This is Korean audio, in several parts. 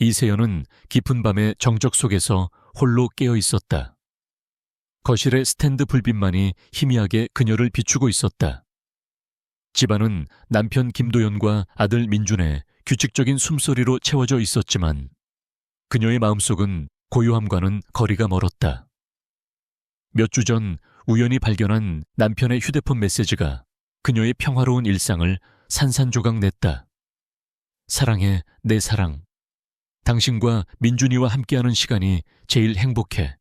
이세연은 깊은 밤의 정적 속에서 홀로 깨어 있었다. 거실의 스탠드 불빛만이 희미하게 그녀를 비추고 있었다. 집안은 남편 김도연과 아들 민준의 규칙적인 숨소리로 채워져 있었지만 그녀의 마음속은 고요함과는 거리가 멀었다. 몇 주 전 우연히 발견한 남편의 휴대폰 메시지가 그녀의 평화로운 일상을 산산조각 냈다. 사랑해, 내 사랑. 당신과 민준이와 함께하는 시간이 제일 행복해.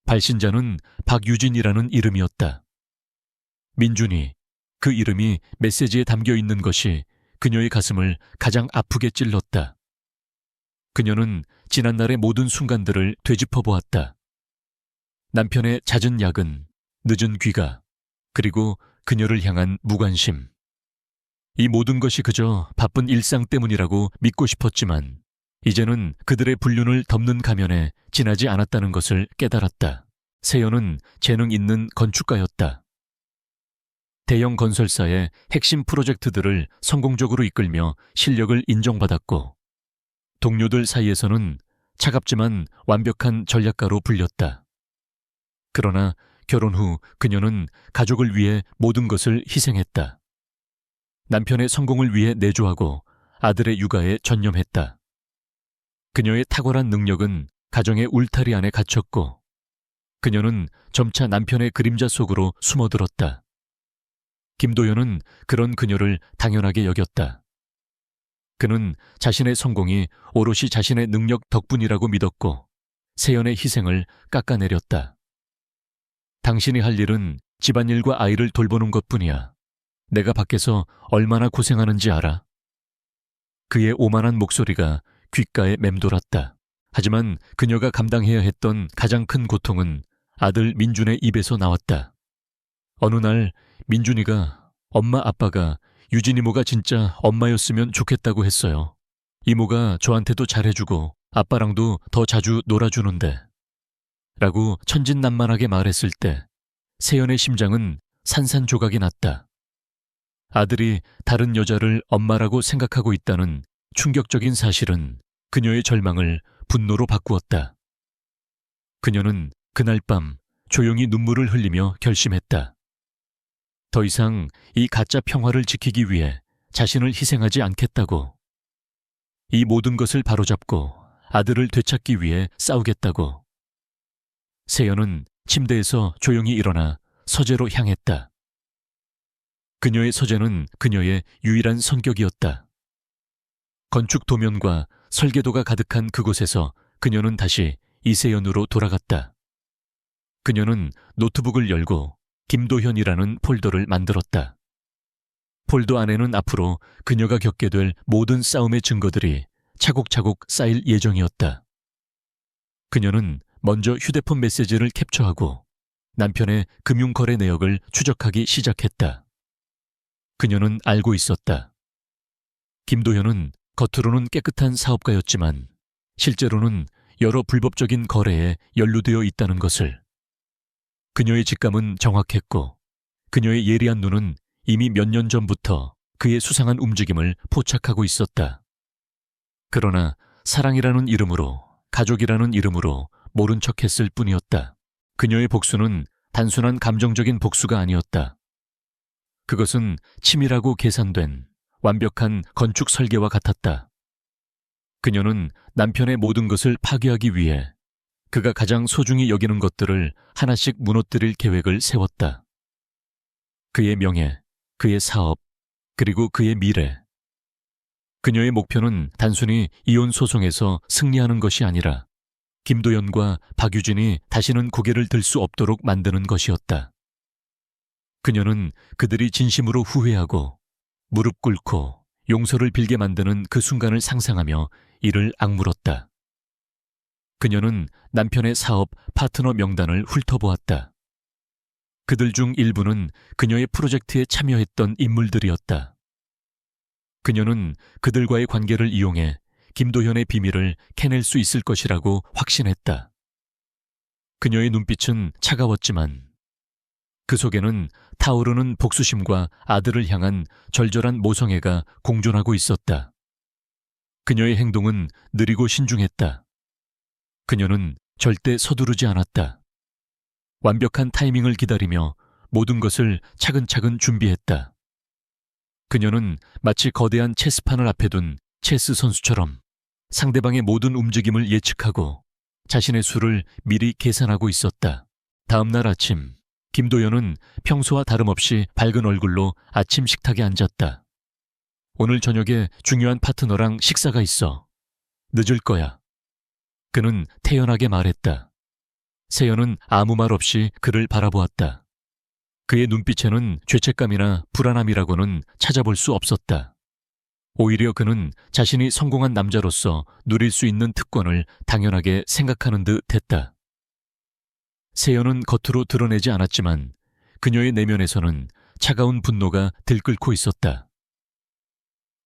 발신자는 박유진이라는 이름이었다. 민준이, 그 이름이 메시지에 담겨 있는 것이 그녀의 가슴을 가장 아프게 찔렀다. 그녀는 지난날의 모든 순간들을 되짚어 보았다. 남편의 잦은 야근, 늦은 귀가, 그리고 그녀를 향한 무관심. 이 모든 것이 그저 바쁜 일상 때문이라고 믿고 싶었지만 이제는 그들의 불륜을 덮는 가면에 지나지 않았다는 것을 깨달았다. 세연은 재능 있는 건축가였다. 대형 건설사의 핵심 프로젝트들을 성공적으로 이끌며 실력을 인정받았고 동료들 사이에서는 차갑지만 완벽한 전략가로 불렸다. 그러나 결혼 후 그녀는 가족을 위해 모든 것을 희생했다. 남편의 성공을 위해 내조하고 아들의 육아에 전념했다. 그녀의 탁월한 능력은 가정의 울타리 안에 갇혔고 그녀는 점차 남편의 그림자 속으로 숨어들었다. 김도연은 그런 그녀를 당연하게 여겼다. 그는 자신의 성공이 오롯이 자신의 능력 덕분이라고 믿었고 세연의 희생을 깎아내렸다. 당신이 할 일은 집안일과 아이를 돌보는 것뿐이야. 내가 밖에서 얼마나 고생하는지 알아? 그의 오만한 목소리가 귓가에 맴돌았다. 하지만 그녀가 감당해야 했던 가장 큰 고통은 아들 민준의 입에서 나왔다. 어느 날 민준이가 엄마 아빠가 유진 이모가 진짜 엄마였으면 좋겠다고 했어요. 이모가 저한테도 잘해주고 아빠랑도 더 자주 놀아주는데 라고 천진난만하게 말했을 때 세연의 심장은 산산조각이 났다. 아들이 다른 여자를 엄마라고 생각하고 있다는 충격적인 사실은 그녀의 절망을 분노로 바꾸었다. 그녀는 그날 밤 조용히 눈물을 흘리며 결심했다. 더 이상 이 가짜 평화를 지키기 위해 자신을 희생하지 않겠다고. 이 모든 것을 바로잡고 아들을 되찾기 위해 싸우겠다고. 세연은 침대에서 조용히 일어나 서재로 향했다. 그녀의 서재는 그녀의 유일한 성격이었다. 건축 도면과 설계도가 가득한 그곳에서 그녀는 다시 이세연으로 돌아갔다. 그녀는 노트북을 열고 김도현이라는 폴더를 만들었다. 폴더 안에는 앞으로 그녀가 겪게 될 모든 싸움의 증거들이 차곡차곡 쌓일 예정이었다. 그녀는 먼저 휴대폰 메시지를 캡처하고 남편의 금융거래 내역을 추적하기 시작했다. 그녀는 알고 있었다. 김도현은 겉으로는 깨끗한 사업가였지만 실제로는 여러 불법적인 거래에 연루되어 있다는 것을. 그녀의 직감은 정확했고 그녀의 예리한 눈은 이미 몇 년 전부터 그의 수상한 움직임을 포착하고 있었다. 그러나 사랑이라는 이름으로, 가족이라는 이름으로 모른 척했을 뿐이었다. 그녀의 복수는 단순한 감정적인 복수가 아니었다. 그것은 치밀하고 계산된 완벽한 건축 설계와 같았다. 그녀는 남편의 모든 것을 파괴하기 위해 그가 가장 소중히 여기는 것들을 하나씩 무너뜨릴 계획을 세웠다. 그의 명예, 그의 사업, 그리고 그의 미래. 그녀의 목표는 단순히 이혼 소송에서 승리하는 것이 아니라 김도연과 박유진이 다시는 고개를 들 수 없도록 만드는 것이었다. 그녀는 그들이 진심으로 후회하고 무릎 꿇고 용서를 빌게 만드는 그 순간을 상상하며 이를 악물었다. 그녀는 남편의 사업 파트너 명단을 훑어보았다. 그들 중 일부는 그녀의 프로젝트에 참여했던 인물들이었다. 그녀는 그들과의 관계를 이용해 김도현의 비밀을 캐낼 수 있을 것이라고 확신했다. 그녀의 눈빛은 차가웠지만 그 속에는 타오르는 복수심과 아들을 향한 절절한 모성애가 공존하고 있었다. 그녀의 행동은 느리고 신중했다. 그녀는 절대 서두르지 않았다. 완벽한 타이밍을 기다리며 모든 것을 차근차근 준비했다. 그녀는 마치 거대한 체스판을 앞에 둔 체스 선수처럼 상대방의 모든 움직임을 예측하고 자신의 수를 미리 계산하고 있었다. 다음 날 아침, 김도연은 평소와 다름없이 밝은 얼굴로 아침 식탁에 앉았다. 오늘 저녁에 중요한 파트너랑 식사가 있어. 늦을 거야. 그는 태연하게 말했다. 세연은 아무 말 없이 그를 바라보았다. 그의 눈빛에는 죄책감이나 불안함이라고는 찾아볼 수 없었다. 오히려 그는 자신이 성공한 남자로서 누릴 수 있는 특권을 당연하게 생각하는 듯 했다. 세연은 겉으로 드러내지 않았지만 그녀의 내면에서는 차가운 분노가 들끓고 있었다.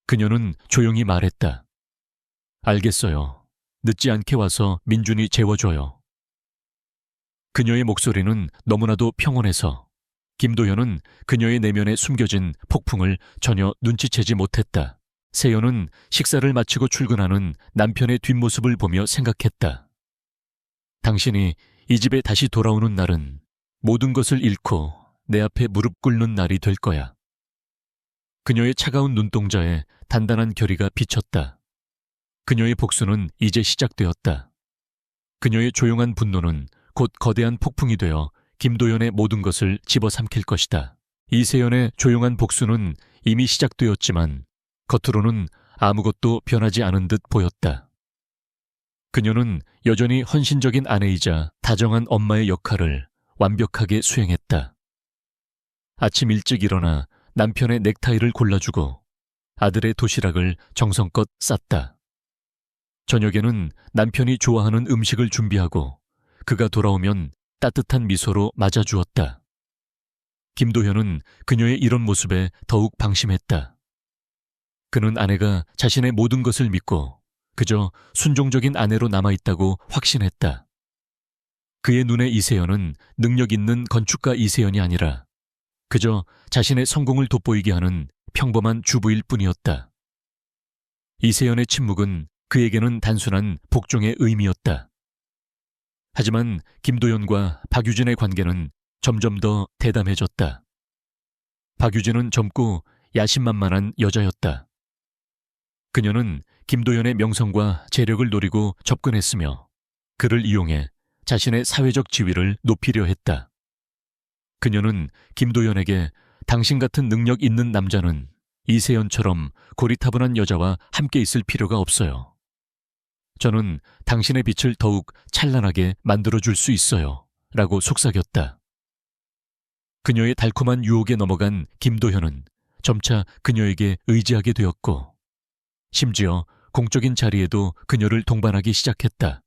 그녀는 조용히 말했다. 알겠어요. 늦지 않게 와서 민준이 재워줘요. 그녀의 목소리는 너무나도 평온해서 김도현은 그녀의 내면에 숨겨진 폭풍을 전혀 눈치채지 못했다. 세연은 식사를 마치고 출근하는 남편의 뒷모습을 보며 생각했다. 당신이 이 집에 다시 돌아오는 날은 모든 것을 잃고 내 앞에 무릎 꿇는 날이 될 거야. 그녀의 차가운 눈동자에 단단한 결의가 비쳤다. 그녀의 복수는 이제 시작되었다. 그녀의 조용한 분노는 곧 거대한 폭풍이 되어 김도연의 모든 것을 집어삼킬 것이다. 이세연의 조용한 복수는 이미 시작되었지만 겉으로는 아무것도 변하지 않은 듯 보였다. 그녀는 여전히 헌신적인 아내이자 다정한 엄마의 역할을 완벽하게 수행했다. 아침 일찍 일어나 남편의 넥타이를 골라주고 아들의 도시락을 정성껏 쌌다. 저녁에는 남편이 좋아하는 음식을 준비하고 그가 돌아오면 따뜻한 미소로 맞아주었다. 김도현은 그녀의 이런 모습에 더욱 방심했다. 그는 아내가 자신의 모든 것을 믿고 그저 순종적인 아내로 남아있다고 확신했다. 그의 눈에 이세연은 능력 있는 건축가 이세연이 아니라 그저 자신의 성공을 돋보이게 하는 평범한 주부일 뿐이었다. 이세연의 침묵은 그에게는 단순한 복종의 의미였다. 하지만 김도연과 박유진의 관계는 점점 더 대담해졌다. 박유진은 젊고 야심만만한 여자였다. 그녀는 김도연의 명성과 재력을 노리고 접근했으며 그를 이용해 자신의 사회적 지위를 높이려 했다. 그녀는 김도연에게 당신 같은 능력 있는 남자는 이세연처럼 고리타분한 여자와 함께 있을 필요가 없어요. 저는 당신의 빛을 더욱 찬란하게 만들어줄 수 있어요. 라고 속삭였다. 그녀의 달콤한 유혹에 넘어간 김도현은 점차 그녀에게 의지하게 되었고 심지어 공적인 자리에도 그녀를 동반하기 시작했다.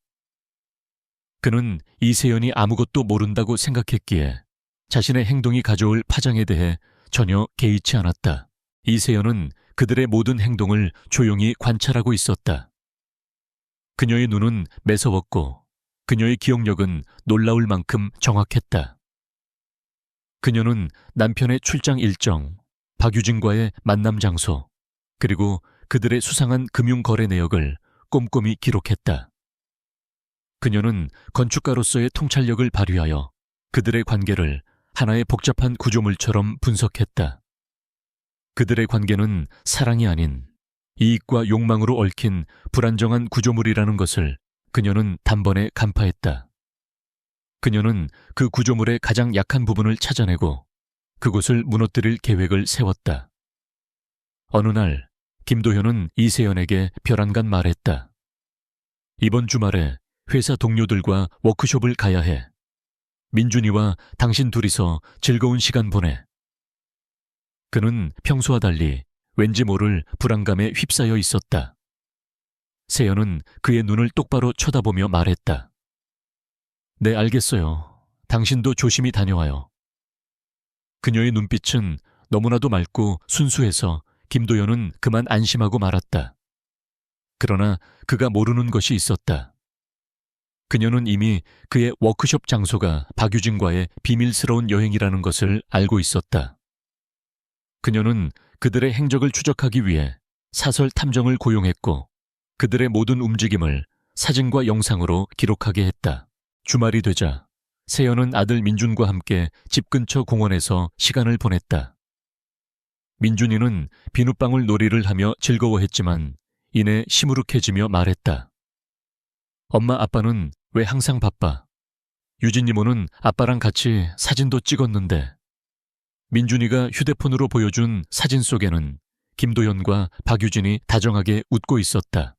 그는 이세연이 아무것도 모른다고 생각했기에 자신의 행동이 가져올 파장에 대해 전혀 개의치 않았다. 이세연은 그들의 모든 행동을 조용히 관찰하고 있었다. 그녀의 눈은 매서웠고 그녀의 기억력은 놀라울 만큼 정확했다. 그녀는 남편의 출장 일정, 박유진과의 만남 장소, 그리고 그들의 수상한 금융거래 내역을 꼼꼼히 기록했다. 그녀는 건축가로서의 통찰력을 발휘하여 그들의 관계를 하나의 복잡한 구조물처럼 분석했다. 그들의 관계는 사랑이 아닌 이익과 욕망으로 얽힌 불안정한 구조물이라는 것을 그녀는 단번에 간파했다. 그녀는 그 구조물의 가장 약한 부분을 찾아내고 그곳을 무너뜨릴 계획을 세웠다. 어느 날 김도현은 이세연에게 별안간 말했다. 이번 주말에 회사 동료들과 워크숍을 가야 해. 민준이와 당신 둘이서 즐거운 시간 보내. 그는 평소와 달리 왠지 모를 불안감에 휩싸여 있었다. 세연은 그의 눈을 똑바로 쳐다보며 말했다. 네, 알겠어요. 당신도 조심히 다녀와요. 그녀의 눈빛은 너무나도 맑고 순수해서 김도연은 그만 안심하고 말았다. 그러나 그가 모르는 것이 있었다. 그녀는 이미 그의 워크숍 장소가 박유진과의 비밀스러운 여행이라는 것을 알고 있었다. 그녀는 그들의 행적을 추적하기 위해 사설 탐정을 고용했고 그들의 모든 움직임을 사진과 영상으로 기록하게 했다. 주말이 되자 세연은 아들 민준과 함께 집 근처 공원에서 시간을 보냈다. 민준이는 비눗방울 놀이를 하며 즐거워했지만 이내 시무룩해지며 말했다. 엄마, 아빠는 왜 항상 바빠? 유진 이모는 아빠랑 같이 사진도 찍었는데. 민준이가 휴대폰으로 보여준 사진 속에는 김도연과 박유진이 다정하게 웃고 있었다.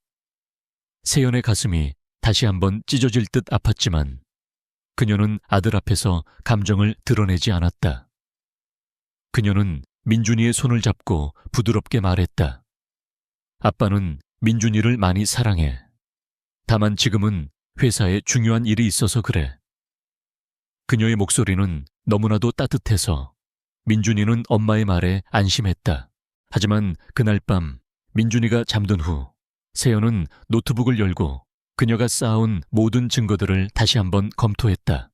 세연의 가슴이 다시 한번 찢어질 듯 아팠지만 그녀는 아들 앞에서 감정을 드러내지 않았다. 그녀는 민준이의 손을 잡고 부드럽게 말했다. 아빠는 민준이를 많이 사랑해. 다만 지금은 회사에 중요한 일이 있어서 그래. 그녀의 목소리는 너무나도 따뜻해서 민준이는 엄마의 말에 안심했다. 하지만 그날 밤 민준이가 잠든 후 세연은 노트북을 열고 그녀가 쌓아온 모든 증거들을 다시 한번 검토했다.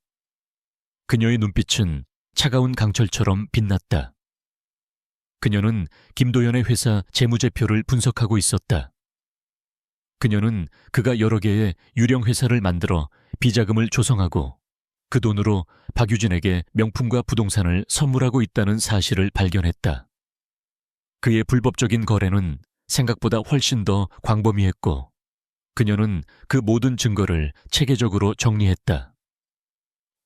그녀의 눈빛은 차가운 강철처럼 빛났다. 그녀는 김도연의 회사 재무제표를 분석하고 있었다. 그녀는 그가 여러 개의 유령 회사를 만들어 비자금을 조성하고 그 돈으로 박유진에게 명품과 부동산을 선물하고 있다는 사실을 발견했다. 그의 불법적인 거래는 생각보다 훨씬 더 광범위했고 그녀는 그 모든 증거를 체계적으로 정리했다.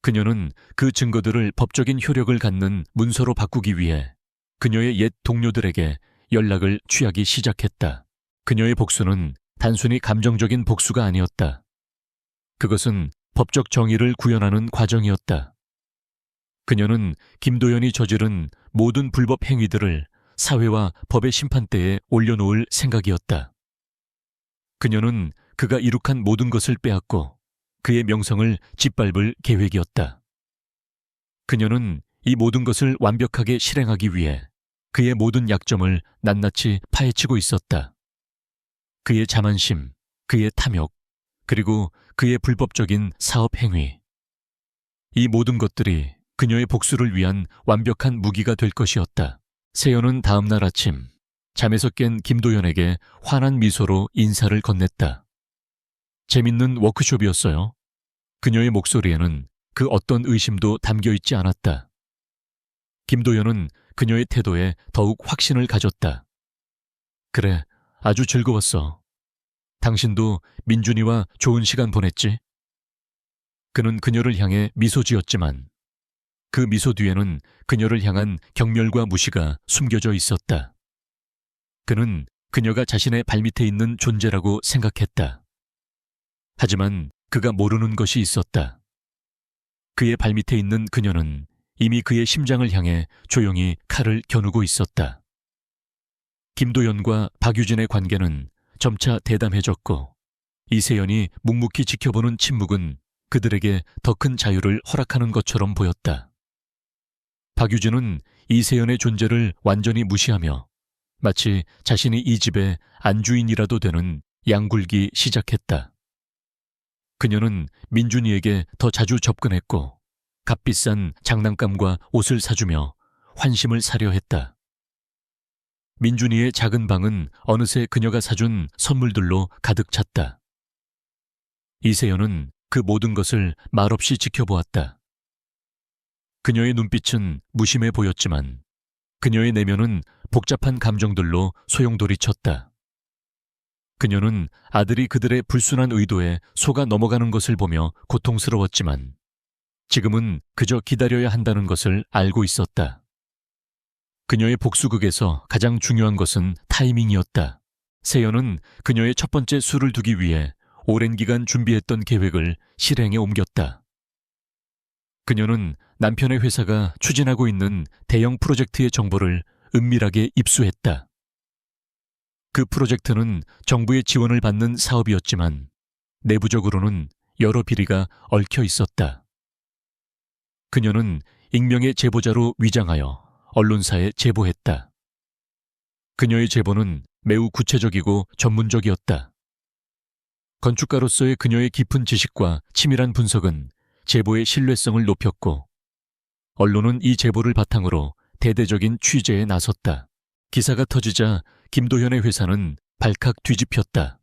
그녀는 그 증거들을 법적인 효력을 갖는 문서로 바꾸기 위해 그녀의 옛 동료들에게 연락을 취하기 시작했다. 그녀의 복수는 단순히 감정적인 복수가 아니었다. 그것은 법적 정의를 구현하는 과정이었다. 그녀는 김도연이 저지른 모든 불법 행위들을 사회와 법의 심판대에 올려놓을 생각이었다. 그녀는 그가 이룩한 모든 것을 빼앗고 그의 명성을 짓밟을 계획이었다. 그녀는 이 모든 것을 완벽하게 실행하기 위해 그의 모든 약점을 낱낱이 파헤치고 있었다. 그의 자만심, 그의 탐욕, 그리고 그의 불법적인 사업 행위. 이 모든 것들이 그녀의 복수를 위한 완벽한 무기가 될 것이었다. 세연은 다음 날 아침 잠에서 깬 김도연에게 환한 미소로 인사를 건넸다. 재밌는 워크숍이었어요. 그녀의 목소리에는 그 어떤 의심도 담겨 있지 않았다. 김도연은 그녀의 태도에 더욱 확신을 가졌다. 그래, 아주 즐거웠어. 당신도 민준이와 좋은 시간 보냈지? 그는 그녀를 향해 미소 지었지만 그 미소 뒤에는 그녀를 향한 경멸과 무시가 숨겨져 있었다. 그는 그녀가 자신의 발밑에 있는 존재라고 생각했다. 하지만 그가 모르는 것이 있었다. 그의 발밑에 있는 그녀는 이미 그의 심장을 향해 조용히 칼을 겨누고 있었다. 김도연과 박유진의 관계는 점차 대담해졌고 이세연이 묵묵히 지켜보는 침묵은 그들에게 더 큰 자유를 허락하는 것처럼 보였다. 박유진은 이세연의 존재를 완전히 무시하며 마치 자신이 이 집의 안주인이라도 되는 양굴기 시작했다. 그녀는 민준이에게 더 자주 접근했고 값비싼 장난감과 옷을 사주며 환심을 사려 했다. 민준이의 작은 방은 어느새 그녀가 사준 선물들로 가득 찼다. 이세연은 그 모든 것을 말없이 지켜보았다. 그녀의 눈빛은 무심해 보였지만 그녀의 내면은 복잡한 감정들로 소용돌이쳤다. 그녀는 아들이 그들의 불순한 의도에 속아 넘어가는 것을 보며 고통스러웠지만 지금은 그저 기다려야 한다는 것을 알고 있었다. 그녀의 복수극에서 가장 중요한 것은 타이밍이었다. 세연은 그녀의 첫 번째 수를 두기 위해 오랜 기간 준비했던 계획을 실행에 옮겼다. 그녀는 남편의 회사가 추진하고 있는 대형 프로젝트의 정보를 은밀하게 입수했다. 그 프로젝트는 정부의 지원을 받는 사업이었지만 내부적으로는 여러 비리가 얽혀 있었다. 그녀는 익명의 제보자로 위장하여 언론사에 제보했다. 그녀의 제보는 매우 구체적이고 전문적이었다. 건축가로서의 그녀의 깊은 지식과 치밀한 분석은 제보의 신뢰성을 높였고 언론은 이 제보를 바탕으로 대대적인 취재에 나섰다. 기사가 터지자 김도연의 회사는 발칵 뒤집혔다.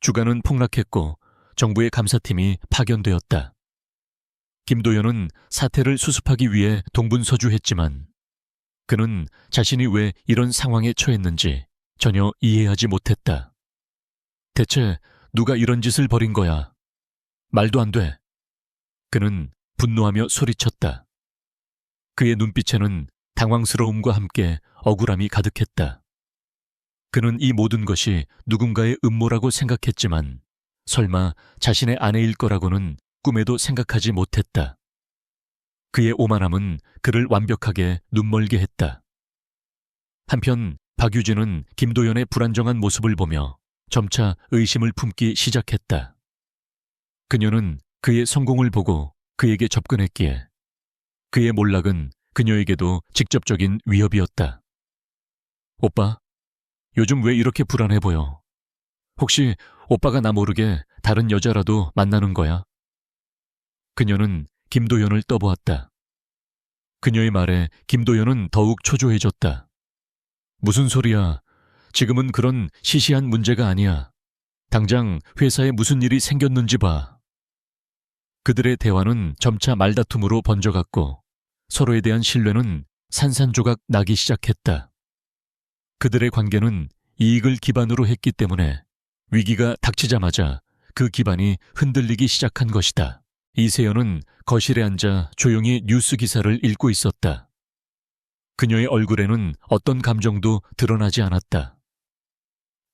주가는 폭락했고 정부의 감사팀이 파견되었다. 김도연은 사태를 수습하기 위해 동분서주했지만 그는 자신이 왜 이런 상황에 처했는지 전혀 이해하지 못했다. 대체 누가 이런 짓을 벌인 거야? 말도 안 돼. 그는 분노하며 소리쳤다. 그의 눈빛에는 당황스러움과 함께 억울함이 가득했다. 그는 이 모든 것이 누군가의 음모라고 생각했지만 설마 자신의 아내일 거라고는 꿈에도 생각하지 못했다. 그의 오만함은 그를 완벽하게 눈멀게 했다. 한편 박유진은 김도연의 불안정한 모습을 보며 점차 의심을 품기 시작했다. 그녀는 그의 성공을 보고 그에게 접근했기에 그의 몰락은 그녀에게도 직접적인 위협이었다. 오빠, 요즘 왜 이렇게 불안해 보여? 혹시 오빠가 나 모르게 다른 여자라도 만나는 거야? 그녀는 김도연을 떠보았다. 그녀의 말에 김도연은 더욱 초조해졌다. 무슨 소리야? 지금은 그런 시시한 문제가 아니야. 당장 회사에 무슨 일이 생겼는지 봐. 그들의 대화는 점차 말다툼으로 번져갔고 서로에 대한 신뢰는 산산조각 나기 시작했다. 그들의 관계는 이익을 기반으로 했기 때문에 위기가 닥치자마자 그 기반이 흔들리기 시작한 것이다. 이세연은 거실에 앉아 조용히 뉴스 기사를 읽고 있었다. 그녀의 얼굴에는 어떤 감정도 드러나지 않았다.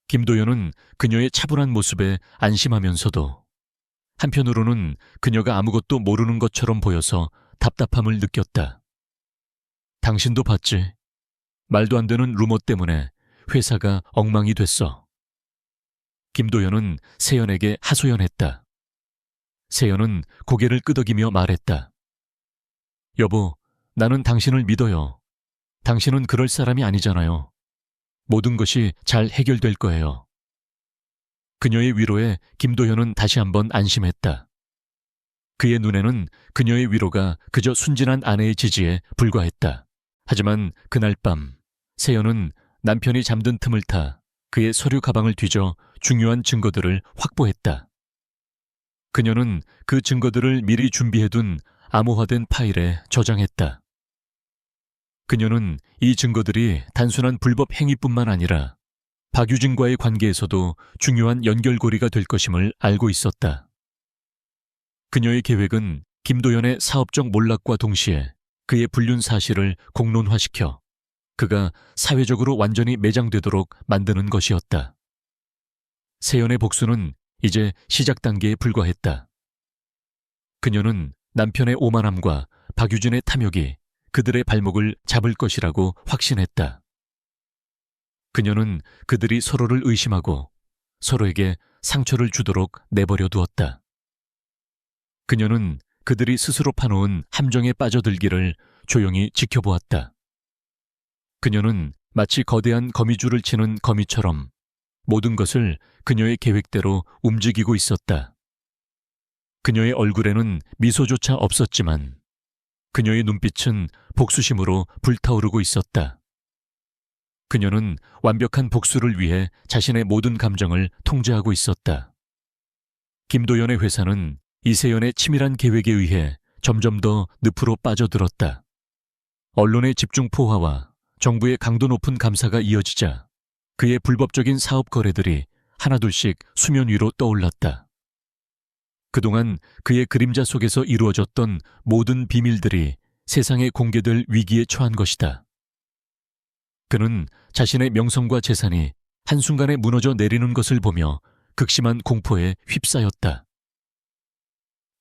김도연은 그녀의 차분한 모습에 안심하면서도 한편으로는 그녀가 아무것도 모르는 것처럼 보여서 답답함을 느꼈다. 당신도 봤지? 말도 안 되는 루머 때문에 회사가 엉망이 됐어. 김도연은 세연에게 하소연했다. 세연은 고개를 끄덕이며 말했다. 여보, 나는 당신을 믿어요. 당신은 그럴 사람이 아니잖아요. 모든 것이 잘 해결될 거예요. 그녀의 위로에 김도현은 다시 한번 안심했다. 그의 눈에는 그녀의 위로가 그저 순진한 아내의 지지에 불과했다. 하지만 그날 밤 세연은 남편이 잠든 틈을 타 그의 서류 가방을 뒤져 중요한 증거들을 확보했다. 그녀는 그 증거들을 미리 준비해둔 암호화된 파일에 저장했다. 그녀는 이 증거들이 단순한 불법 행위뿐만 아니라 박유진과의 관계에서도 중요한 연결고리가 될 것임을 알고 있었다. 그녀의 계획은 김도연의 사업적 몰락과 동시에 그의 불륜 사실을 공론화시켜 그가 사회적으로 완전히 매장되도록 만드는 것이었다. 세연의 복수는 이제 시작 단계에 불과했다. 그녀는 남편의 오만함과 박유진의 탐욕이 그들의 발목을 잡을 것이라고 확신했다. 그녀는 그들이 서로를 의심하고 서로에게 상처를 주도록 내버려 두었다. 그녀는 그들이 스스로 파놓은 함정에 빠져들기를 조용히 지켜보았다. 그녀는 마치 거대한 거미줄을 치는 거미처럼 모든 것을 그녀의 계획대로 움직이고 있었다. 그녀의 얼굴에는 미소조차 없었지만 그녀의 눈빛은 복수심으로 불타오르고 있었다. 그녀는 완벽한 복수를 위해 자신의 모든 감정을 통제하고 있었다. 김도연의 회사는 이세연의 치밀한 계획에 의해 점점 더 늪으로 빠져들었다. 언론의 집중 포화와 정부의 강도 높은 감사가 이어지자 그의 불법적인 사업 거래들이 하나둘씩 수면 위로 떠올랐다. 그동안 그의 그림자 속에서 이루어졌던 모든 비밀들이 세상에 공개될 위기에 처한 것이다. 그는 자신의 명성과 재산이 한순간에 무너져 내리는 것을 보며 극심한 공포에 휩싸였다.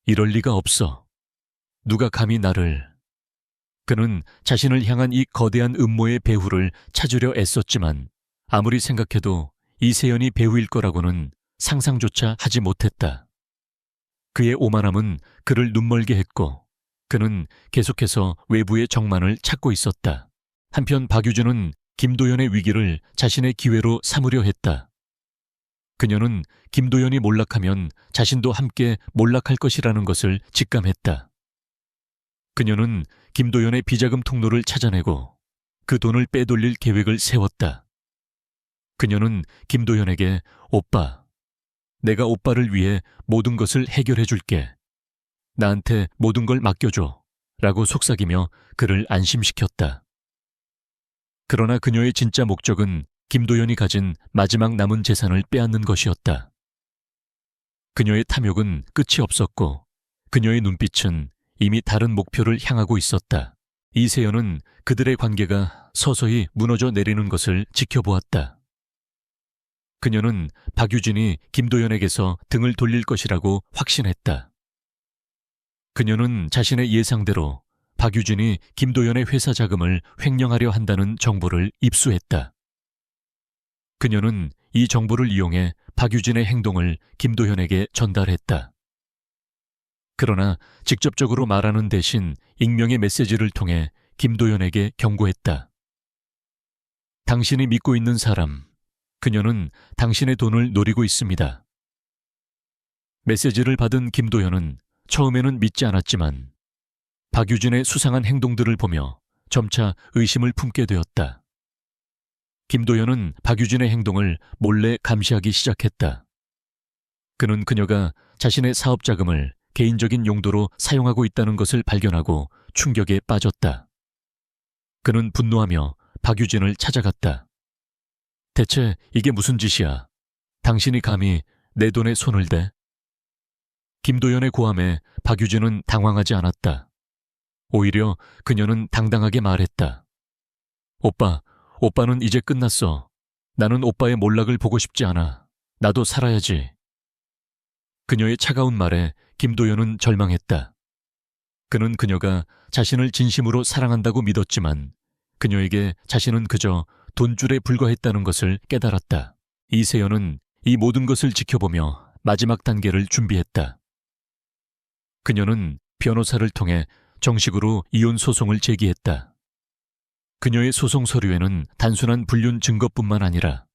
이럴 리가 없어. 누가 감히 나를... 그는 자신을 향한 이 거대한 음모의 배후를 찾으려 애썼지만 아무리 생각해도 이세연이 배후일 거라고는 상상조차 하지 못했다. 그의 오만함은 그를 눈멀게 했고 그는 계속해서 외부의 정만을 찾고 있었다. 한편 박유진은 김도연의 위기를 자신의 기회로 삼으려 했다. 그녀는 김도연이 몰락하면 자신도 함께 몰락할 것이라는 것을 직감했다. 그녀는 김도연의 비자금 통로를 찾아내고 그 돈을 빼돌릴 계획을 세웠다. 그녀는 김도연에게 오빠, 내가 오빠를 위해 모든 것을 해결해 줄게. 나한테 모든 걸 맡겨줘. 라고 속삭이며 그를 안심시켰다. 그러나 그녀의 진짜 목적은 김도연이 가진 마지막 남은 재산을 빼앗는 것이었다. 그녀의 탐욕은 끝이 없었고 그녀의 눈빛은 이미 다른 목표를 향하고 있었다. 이세연은 그들의 관계가 서서히 무너져 내리는 것을 지켜보았다. 그녀는 박유진이 김도연에게서 등을 돌릴 것이라고 확신했다. 그녀는 자신의 예상대로 박유진이 김도연의 회사 자금을 횡령하려 한다는 정보를 입수했다. 그녀는 이 정보를 이용해 박유진의 행동을 김도연에게 전달했다. 그러나 직접적으로 말하는 대신 익명의 메시지를 통해 김도연에게 경고했다. 당신이 믿고 있는 사람, 그녀는 당신의 돈을 노리고 있습니다. 메시지를 받은 김도연은 처음에는 믿지 않았지만 박유진의 수상한 행동들을 보며 점차 의심을 품게 되었다. 김도연은 박유진의 행동을 몰래 감시하기 시작했다. 그는 그녀가 자신의 사업 자금을 개인적인 용도로 사용하고 있다는 것을 발견하고 충격에 빠졌다. 그는 분노하며 박유진을 찾아갔다. 대체 이게 무슨 짓이야? 당신이 감히 내 돈에 손을 대? 김도연의 고함에 박유진은 당황하지 않았다. 오히려 그녀는 당당하게 말했다. 오빠는 이제 끝났어. 나는 오빠의 몰락을 보고 싶지 않아. 나도 살아야지. 그녀의 차가운 말에 김도연은 절망했다. 그는 그녀가 자신을 진심으로 사랑한다고 믿었지만 그녀에게 자신은 그저 돈줄에 불과했다는 것을 깨달았다. 이세연은 이 모든 것을 지켜보며 마지막 단계를 준비했다. 그녀는 변호사를 통해 정식으로 이혼 소송을 제기했다. 그녀의 소송 서류에는 단순한 불륜 증거뿐만 아니라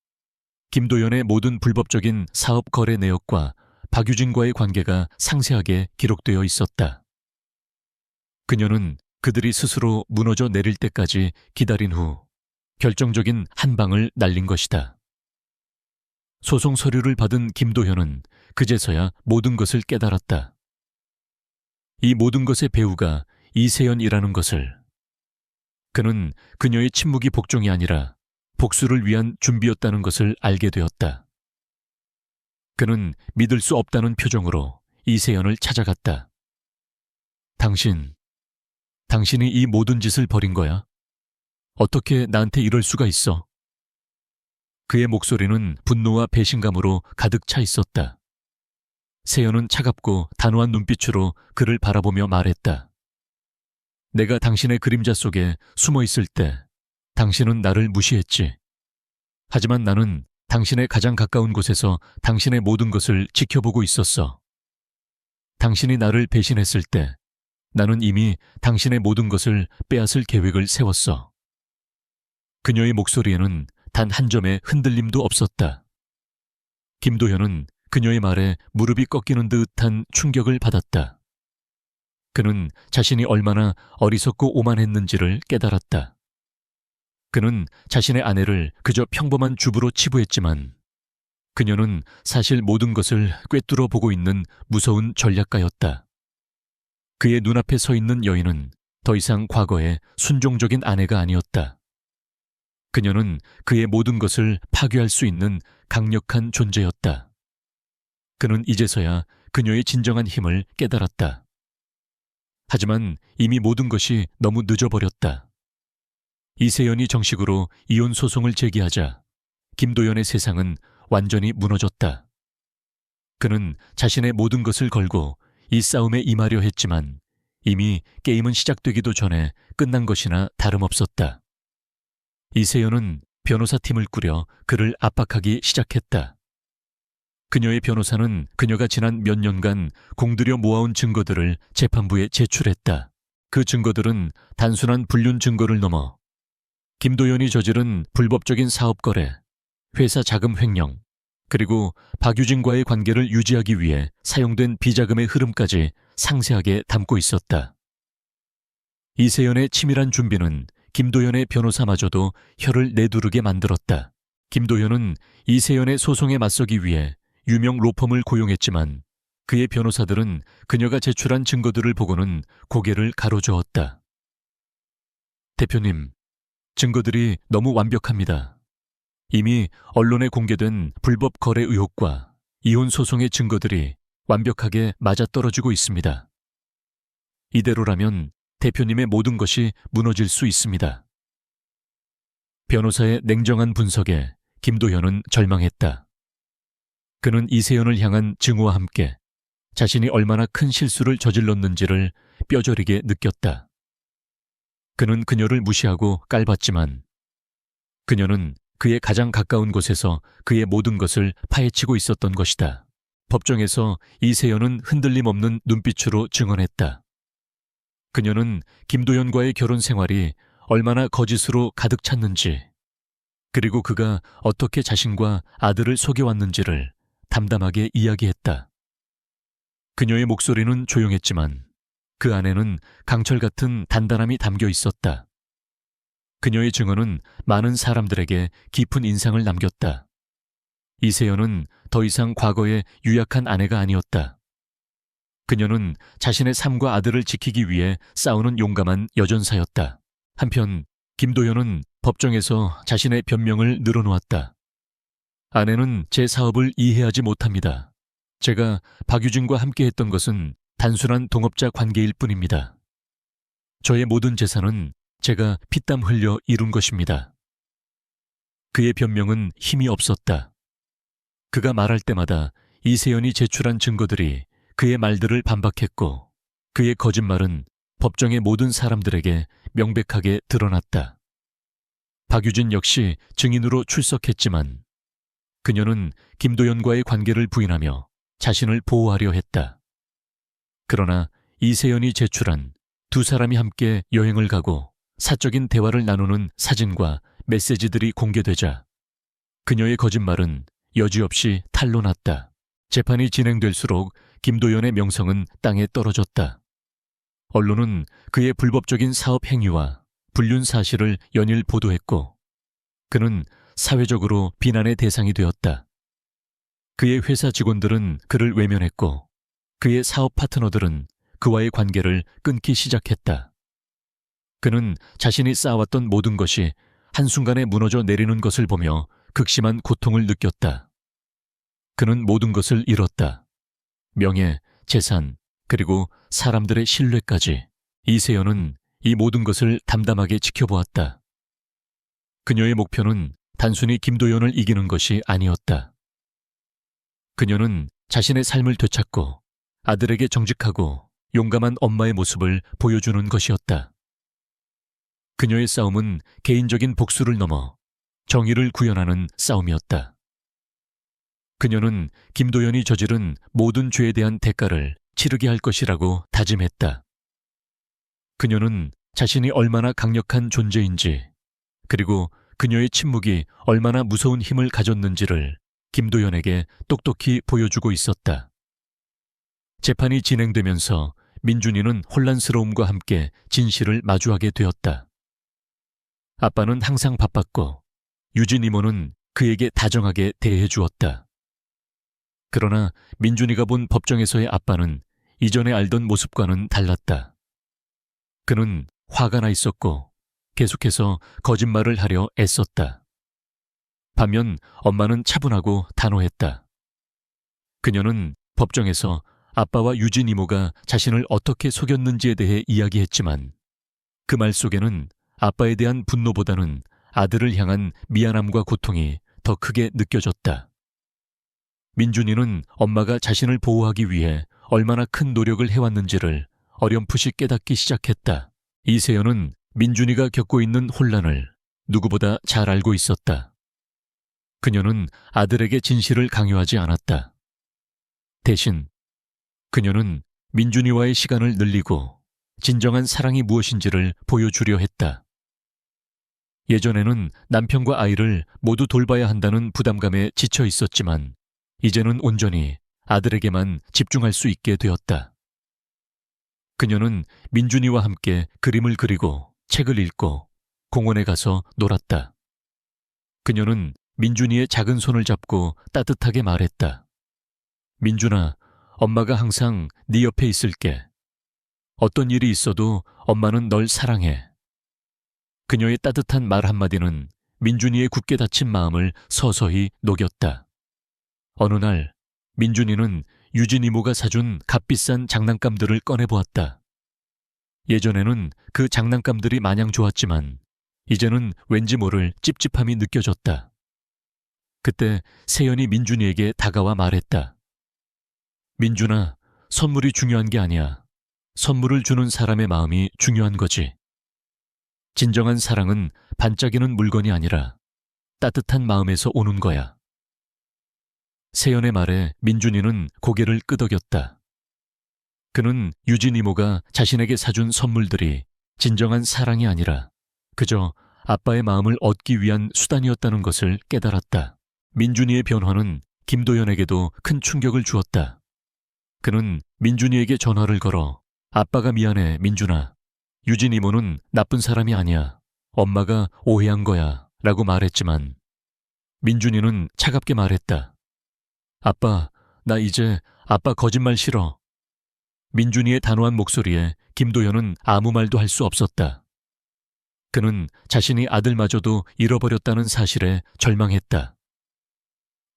김도연의 모든 불법적인 사업 거래 내역과 박유진과의 관계가 상세하게 기록되어 있었다. 그녀는 그들이 스스로 무너져 내릴 때까지 기다린 후 결정적인 한 방을 날린 것이다. 소송 서류를 받은 김도현은 그제서야 모든 것을 깨달았다. 이 모든 것의 배우가 이세연이라는 것을. 그는 그녀의 침묵이 복종이 아니라 복수를 위한 준비였다는 것을 알게 되었다. 그는 믿을 수 없다는 표정으로 이세연을 찾아갔다. 당신이 이 모든 짓을 벌인 거야? 어떻게 나한테 이럴 수가 있어? 그의 목소리는 분노와 배신감으로 가득 차 있었다. 세연은 차갑고 단호한 눈빛으로 그를 바라보며 말했다. 내가 당신의 그림자 속에 숨어 있을 때 당신은 나를 무시했지. 하지만 나는 당신의 가장 가까운 곳에서 당신의 모든 것을 지켜보고 있었어. 당신이 나를 배신했을 때 나는 이미 당신의 모든 것을 빼앗을 계획을 세웠어. 그녀의 목소리에는 단 한 점의 흔들림도 없었다. 김도현은 그녀의 말에 무릎이 꺾이는 듯한 충격을 받았다. 그는 자신이 얼마나 어리석고 오만했는지를 깨달았다. 그는 자신의 아내를 그저 평범한 주부로 치부했지만 그녀는 사실 모든 것을 꿰뚫어 보고 있는 무서운 전략가였다. 그의 눈앞에 서 있는 여인은 더 이상 과거의 순종적인 아내가 아니었다. 그녀는 그의 모든 것을 파괴할 수 있는 강력한 존재였다. 그는 이제서야 그녀의 진정한 힘을 깨달았다. 하지만 이미 모든 것이 너무 늦어버렸다. 이세연이 정식으로 이혼 소송을 제기하자 김도연의 세상은 완전히 무너졌다. 그는 자신의 모든 것을 걸고 이 싸움에 임하려 했지만 이미 게임은 시작되기도 전에 끝난 것이나 다름없었다. 이세연은 변호사팀을 꾸려 그를 압박하기 시작했다. 그녀의 변호사는 그녀가 지난 몇 년간 공들여 모아온 증거들을 재판부에 제출했다. 그 증거들은 단순한 불륜 증거를 넘어 김도연이 저지른 불법적인 사업 거래, 회사 자금 횡령, 그리고 박유진과의 관계를 유지하기 위해 사용된 비자금의 흐름까지 상세하게 담고 있었다. 이세연의 치밀한 준비는 김도연의 변호사마저도 혀를 내두르게 만들었다. 김도연은 이세연의 소송에 맞서기 위해 유명 로펌을 고용했지만 그의 변호사들은 그녀가 제출한 증거들을 보고는 고개를 가로저었다. 대표님, 증거들이 너무 완벽합니다. 이미 언론에 공개된 불법 거래 의혹과 이혼 소송의 증거들이 완벽하게 맞아떨어지고 있습니다. 이대로라면 대표님의 모든 것이 무너질 수 있습니다. 변호사의 냉정한 분석에 김도현은 절망했다. 그는 이세연을 향한 증오와 함께 자신이 얼마나 큰 실수를 저질렀는지를 뼈저리게 느꼈다. 그는 그녀를 무시하고 깔봤지만 그녀는 그의 가장 가까운 곳에서 그의 모든 것을 파헤치고 있었던 것이다. 법정에서 이세연은 흔들림 없는 눈빛으로 증언했다. 그녀는 김도연과의 결혼 생활이 얼마나 거짓으로 가득 찼는지, 그리고 그가 어떻게 자신과 아들을 속여왔는지를 담담하게 이야기했다. 그녀의 목소리는 조용했지만 그 안에는 강철 같은 단단함이 담겨 있었다. 그녀의 증언은 많은 사람들에게 깊은 인상을 남겼다. 이세연은 더 이상 과거의 유약한 아내가 아니었다. 그녀는 자신의 삶과 아들을 지키기 위해 싸우는 용감한 여전사였다. 한편 김도현은 법정에서 자신의 변명을 늘어놓았다. 아내는 제 사업을 이해하지 못합니다. 제가 박유진과 함께했던 것은 단순한 동업자 관계일 뿐입니다. 저의 모든 재산은 제가 피땀 흘려 이룬 것입니다. 그의 변명은 힘이 없었다. 그가 말할 때마다 이세연이 제출한 증거들이 그의 말들을 반박했고 그의 거짓말은 법정의 모든 사람들에게 명백하게 드러났다. 박유진 역시 증인으로 출석했지만 그녀는 김도연과의 관계를 부인하며 자신을 보호하려 했다. 그러나 이세연이 제출한 두 사람이 함께 여행을 가고 사적인 대화를 나누는 사진과 메시지들이 공개되자 그녀의 거짓말은 여지없이 탄로났다. 재판이 진행될수록 김도연의 명성은 땅에 떨어졌다. 언론은 그의 불법적인 사업 행위와 불륜 사실을 연일 보도했고 그는 사회적으로 비난의 대상이 되었다. 그의 회사 직원들은 그를 외면했고 그의 사업 파트너들은 그와의 관계를 끊기 시작했다. 그는 자신이 쌓아왔던 모든 것이 한순간에 무너져 내리는 것을 보며 극심한 고통을 느꼈다. 그는 모든 것을 잃었다. 명예, 재산, 그리고 사람들의 신뢰까지. 이세연은 이 모든 것을 담담하게 지켜보았다. 그녀의 목표는 단순히 김도연을 이기는 것이 아니었다. 그녀는 자신의 삶을 되찾고 아들에게 정직하고 용감한 엄마의 모습을 보여주는 것이었다. 그녀의 싸움은 개인적인 복수를 넘어 정의를 구현하는 싸움이었다. 그녀는 김도연이 저지른 모든 죄에 대한 대가를 치르게 할 것이라고 다짐했다. 그녀는 자신이 얼마나 강력한 존재인지, 그리고 그녀의 침묵이 얼마나 무서운 힘을 가졌는지를 김도연에게 똑똑히 보여주고 있었다. 재판이 진행되면서 민준이는 혼란스러움과 함께 진실을 마주하게 되었다. 아빠는 항상 바빴고 유진 이모는 그에게 다정하게 대해 주었다. 그러나 민준이가 본 법정에서의 아빠는 이전에 알던 모습과는 달랐다. 그는 화가 나 있었고 계속해서 거짓말을 하려 애썼다. 반면 엄마는 차분하고 단호했다. 그녀는 법정에서 아빠와 유진 이모가 자신을 어떻게 속였는지에 대해 이야기했지만 그 말 속에는 아빠에 대한 분노보다는 아들을 향한 미안함과 고통이 더 크게 느껴졌다. 민준이는 엄마가 자신을 보호하기 위해 얼마나 큰 노력을 해왔는지를 어렴풋이 깨닫기 시작했다. 이세연은 민준이가 겪고 있는 혼란을 누구보다 잘 알고 있었다. 그녀는 아들에게 진실을 강요하지 않았다. 대신 그녀는 민준이와의 시간을 늘리고 진정한 사랑이 무엇인지를 보여주려 했다. 예전에는 남편과 아이를 모두 돌봐야 한다는 부담감에 지쳐 있었지만 이제는 온전히 아들에게만 집중할 수 있게 되었다. 그녀는 민준이와 함께 그림을 그리고 책을 읽고 공원에 가서 놀았다. 그녀는 민준이의 작은 손을 잡고 따뜻하게 말했다. 민준아, 엄마가 항상 네 옆에 있을게. 어떤 일이 있어도 엄마는 널 사랑해. 그녀의 따뜻한 말 한마디는 민준이의 굳게 닫힌 마음을 서서히 녹였다. 어느 날 민준이는 유진 이모가 사준 값비싼 장난감들을 꺼내보았다. 예전에는 그 장난감들이 마냥 좋았지만 이제는 왠지 모를 찝찝함이 느껴졌다. 그때 세연이 민준이에게 다가와 말했다. 민준아, 선물이 중요한 게 아니야. 선물을 주는 사람의 마음이 중요한 거지. 진정한 사랑은 반짝이는 물건이 아니라 따뜻한 마음에서 오는 거야. 세연의 말에 민준이는 고개를 끄덕였다. 그는 유진 이모가 자신에게 사준 선물들이 진정한 사랑이 아니라 그저 아빠의 마음을 얻기 위한 수단이었다는 것을 깨달았다. 민준이의 변화는 김도연에게도 큰 충격을 주었다. 그는 민준이에게 전화를 걸어 아빠가 미안해, 민준아. 유진 이모는 나쁜 사람이 아니야. 엄마가 오해한 거야 라고 말했지만 민준이는 차갑게 말했다. 아빠, 나 이제 아빠 거짓말 싫어. 민준이의 단호한 목소리에 김도연은 아무 말도 할 수 없었다. 그는 자신이 아들마저도 잃어버렸다는 사실에 절망했다.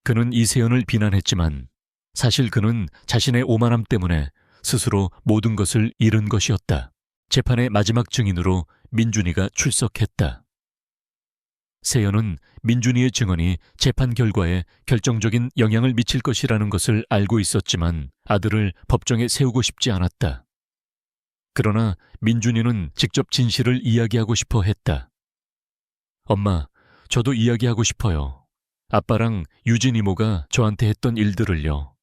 그는 이세연을 비난했지만 사실 그는 자신의 오만함 때문에 스스로 모든 것을 잃은 것이었다. 재판의 마지막 증인으로 민준이가 출석했다. 세연은 민준이의 증언이 재판 결과에 결정적인 영향을 미칠 것이라는 것을 알고 있었지만 아들을 법정에 세우고 싶지 않았다. 그러나 민준이는 직접 진실을 이야기하고 싶어 했다. 엄마, 저도 이야기하고 싶어요. 아빠랑 유진 이모가 저한테 했던 일들을요.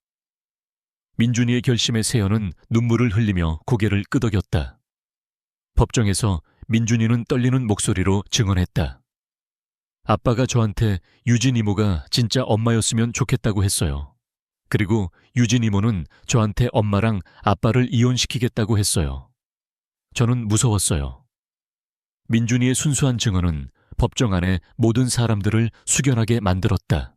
민준이의 결심에 세연은 눈물을 흘리며 고개를 끄덕였다. 법정에서 민준이는 떨리는 목소리로 증언했다. 아빠가 저한테 유진 이모가 진짜 엄마였으면 좋겠다고 했어요. 그리고 유진 이모는 저한테 엄마랑 아빠를 이혼시키겠다고 했어요. 저는 무서웠어요. 민준이의 순수한 증언은 법정 안에 모든 사람들을 숙연하게 만들었다.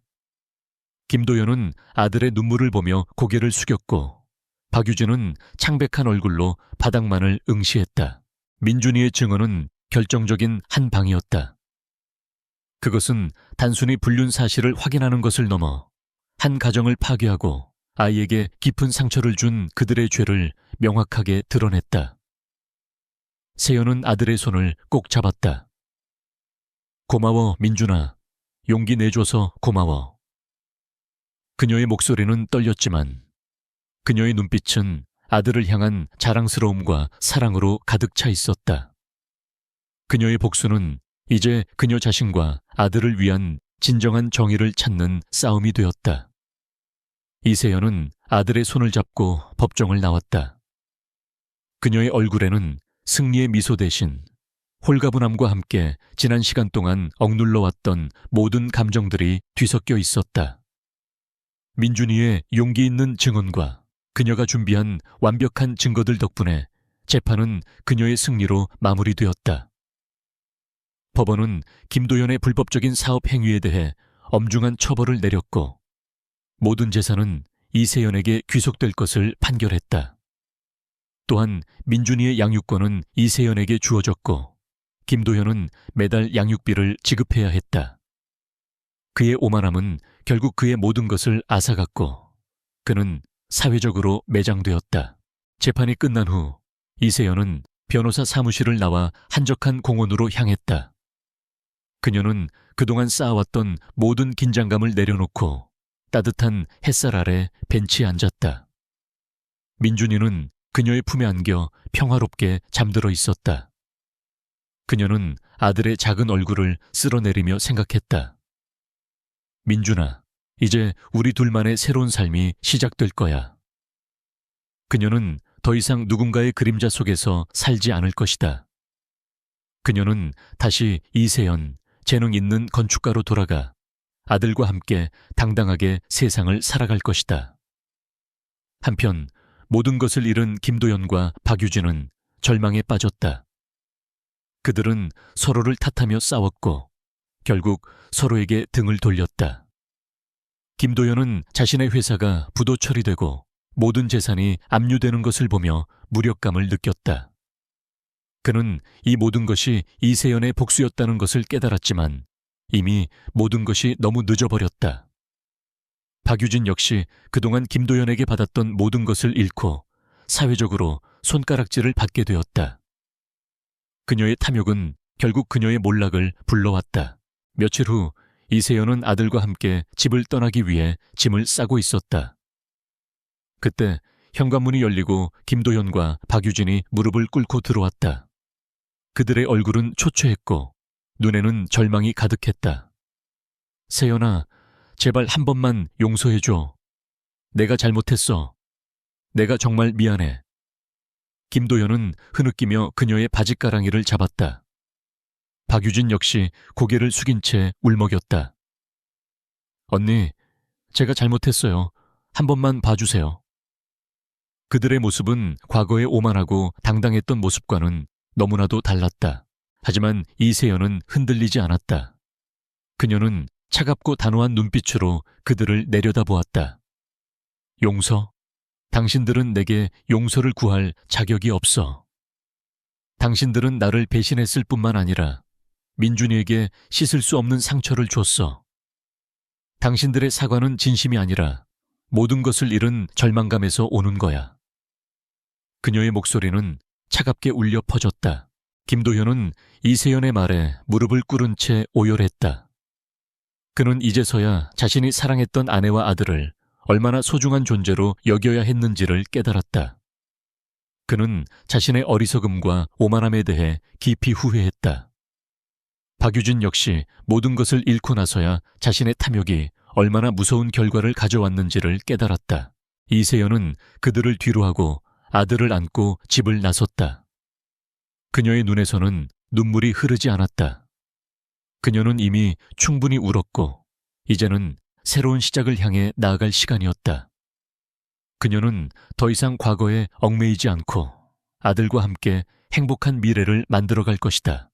김도연은 아들의 눈물을 보며 고개를 숙였고 박유진은 창백한 얼굴로 바닥만을 응시했다. 민준이의 증언은 결정적인 한 방이었다. 그것은 단순히 불륜 사실을 확인하는 것을 넘어 한 가정을 파괴하고 아이에게 깊은 상처를 준 그들의 죄를 명확하게 드러냈다. 세연은 아들의 손을 꼭 잡았다. 고마워, 민준아. 용기 내줘서 고마워. 그녀의 목소리는 떨렸지만 그녀의 눈빛은 아들을 향한 자랑스러움과 사랑으로 가득 차 있었다. 그녀의 복수는 이제 그녀 자신과 아들을 위한 진정한 정의를 찾는 싸움이 되었다. 이세연은 아들의 손을 잡고 법정을 나왔다. 그녀의 얼굴에는 승리의 미소 대신 홀가분함과 함께 지난 시간 동안 억눌러 왔던 모든 감정들이 뒤섞여 있었다. 민준이의 용기 있는 증언과 그녀가 준비한 완벽한 증거들 덕분에 재판은 그녀의 승리로 마무리되었다. 법원은 김도연의 불법적인 사업 행위에 대해 엄중한 처벌을 내렸고 모든 재산은 이세연에게 귀속될 것을 판결했다. 또한 민준이의 양육권은 이세연에게 주어졌고 김도연은 매달 양육비를 지급해야 했다. 그의 오만함은 결국 그의 모든 것을 앗아갔고 그는 사회적으로 매장되었다. 재판이 끝난 후 이세연은 변호사 사무실을 나와 한적한 공원으로 향했다. 그녀는 그동안 쌓아왔던 모든 긴장감을 내려놓고 따뜻한 햇살 아래 벤치에 앉았다. 민준이는 그녀의 품에 안겨 평화롭게 잠들어 있었다. 그녀는 아들의 작은 얼굴을 쓸어내리며 생각했다. 민준아, 이제 우리 둘만의 새로운 삶이 시작될 거야. 그녀는 더 이상 누군가의 그림자 속에서 살지 않을 것이다. 그녀는 다시 이세연, 재능 있는 건축가로 돌아가 아들과 함께 당당하게 세상을 살아갈 것이다. 한편 모든 것을 잃은 김도연과 박유진은 절망에 빠졌다. 그들은 서로를 탓하며 싸웠고 결국 서로에게 등을 돌렸다. 김도연은 자신의 회사가 부도 처리되고 모든 재산이 압류되는 것을 보며 무력감을 느꼈다. 그는 이 모든 것이 이세연의 복수였다는 것을 깨달았지만 이미 모든 것이 너무 늦어버렸다. 박유진 역시 그동안 김도연에게 받았던 모든 것을 잃고 사회적으로 손가락질을 받게 되었다. 그녀의 탐욕은 결국 그녀의 몰락을 불러왔다. 며칠 후 이세연은 아들과 함께 집을 떠나기 위해 짐을 싸고 있었다. 그때 현관문이 열리고 김도연과 박유진이 무릎을 꿇고 들어왔다. 그들의 얼굴은 초췌했고 눈에는 절망이 가득했다. 세연아, 제발 한 번만 용서해줘. 내가 잘못했어. 내가 정말 미안해. 김도연은 흐느끼며 그녀의 바짓가랑이를 잡았다. 박유진 역시 고개를 숙인 채 울먹였다. 언니, 제가 잘못했어요. 한 번만 봐주세요. 그들의 모습은 과거의 오만하고 당당했던 모습과는 너무나도 달랐다. 하지만 이세연은 흔들리지 않았다. 그녀는 차갑고 단호한 눈빛으로 그들을 내려다보았다. 용서? 당신들은 내게 용서를 구할 자격이 없어. 당신들은 나를 배신했을 뿐만 아니라 민준이에게 씻을 수 없는 상처를 줬어. 당신들의 사과는 진심이 아니라 모든 것을 잃은 절망감에서 오는 거야. 그녀의 목소리는 차갑게 울려 퍼졌다. 김도현은 이세연의 말에 무릎을 꿇은 채 오열했다. 그는 이제서야 자신이 사랑했던 아내와 아들을 얼마나 소중한 존재로 여겨야 했는지를 깨달았다. 그는 자신의 어리석음과 오만함에 대해 깊이 후회했다. 박유진 역시 모든 것을 잃고 나서야 자신의 탐욕이 얼마나 무서운 결과를 가져왔는지를 깨달았다. 이세연은 그들을 뒤로하고 아들을 안고 집을 나섰다. 그녀의 눈에서는 눈물이 흐르지 않았다. 그녀는 이미 충분히 울었고 이제는 새로운 시작을 향해 나아갈 시간이었다. 그녀는 더 이상 과거에 얽매이지 않고 아들과 함께 행복한 미래를 만들어갈 것이다.